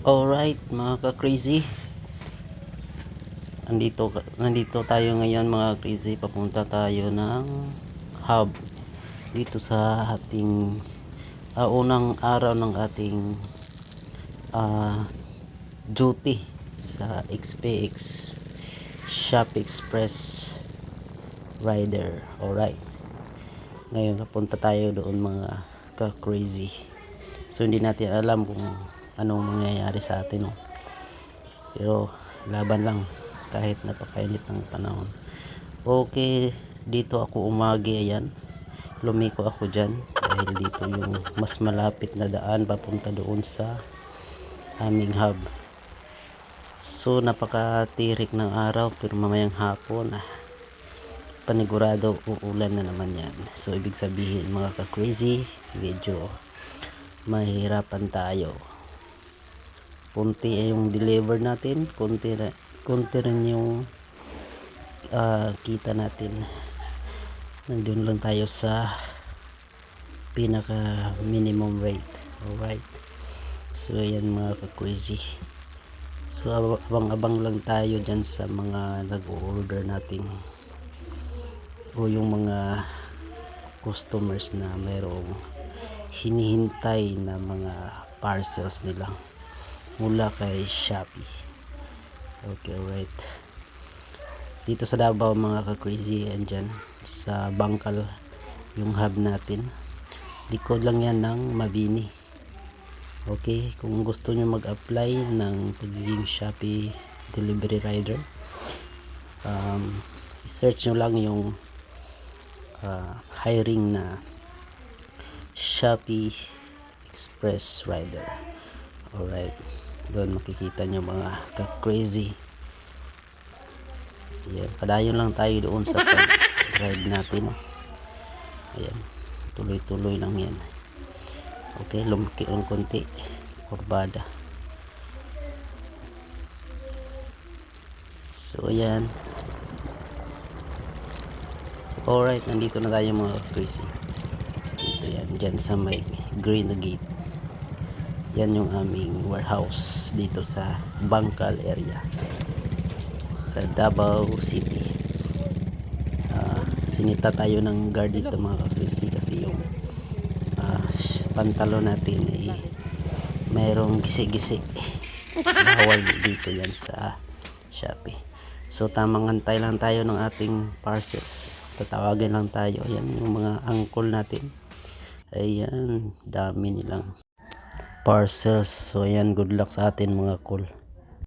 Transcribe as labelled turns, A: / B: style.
A: Alright mga ka-crazy, nandito tayo ngayon mga crazy. Papunta tayo ng hub dito sa ating unang araw ng ating duty sa XPX Shopee Express Rider. Alright, ngayon napunta tayo doon mga ka-crazy. So hindi natin alam kung anong mangyayari sa atin, no? Pero laban lang kahit napakainit ng panahon. Okay, dito ako umagi. Ayan, lumiko ako dyan dahil dito yung mas malapit na daan papunta doon sa aming hub. So napakatirik ng araw, pero mamayang hapon panigurado uulan na naman yan. So ibig sabihin mga ka-crazy, medyo mahirapan tayo. Kunti yung deliver natin, kunti rin yung kita natin. Nandun lang tayo sa pinaka minimum rate. Alright, so ayan mga ka-crazy. So abang-abang lang tayo dyan sa mga nag-order natin o yung mga customers na mayroong hinihintay na mga parcels nila mula kay Shopee. Okay, alright. Dito sa Davao mga ka-crazy, andyan sa Bangkal yung hub natin. Likod lang yan ng Mabini. Okay, kung gusto nyo mag-apply ng pagiging Shopee delivery rider, search nyo lang yung hiring na Shopee Express Rider. Alright, doon makikita nyo mga ka-crazy. Ayan, padayon lang tayo doon sa pag-ride natin. Ayan, tuloy-tuloy lang yan. Okay, lumaki lang konti, kurbada. So ayan. Alright, nandito na tayo mga crazy. Dito yan, dyan sa may green na gate. Yan yung aming warehouse dito sa Bangkal area sa Davao City. Sinita tayo ng guard dito mga crazy kasi yung pantalon natin ay mayroong gisi-gisi. Bawal dito yan sa Shopee. So tamang antay lang tayo ng ating parcels. Tatawagin lang tayo. Ayan yung mga angkol natin. Ayan, dami nilang parcels. So ayan, good luck sa atin mga call.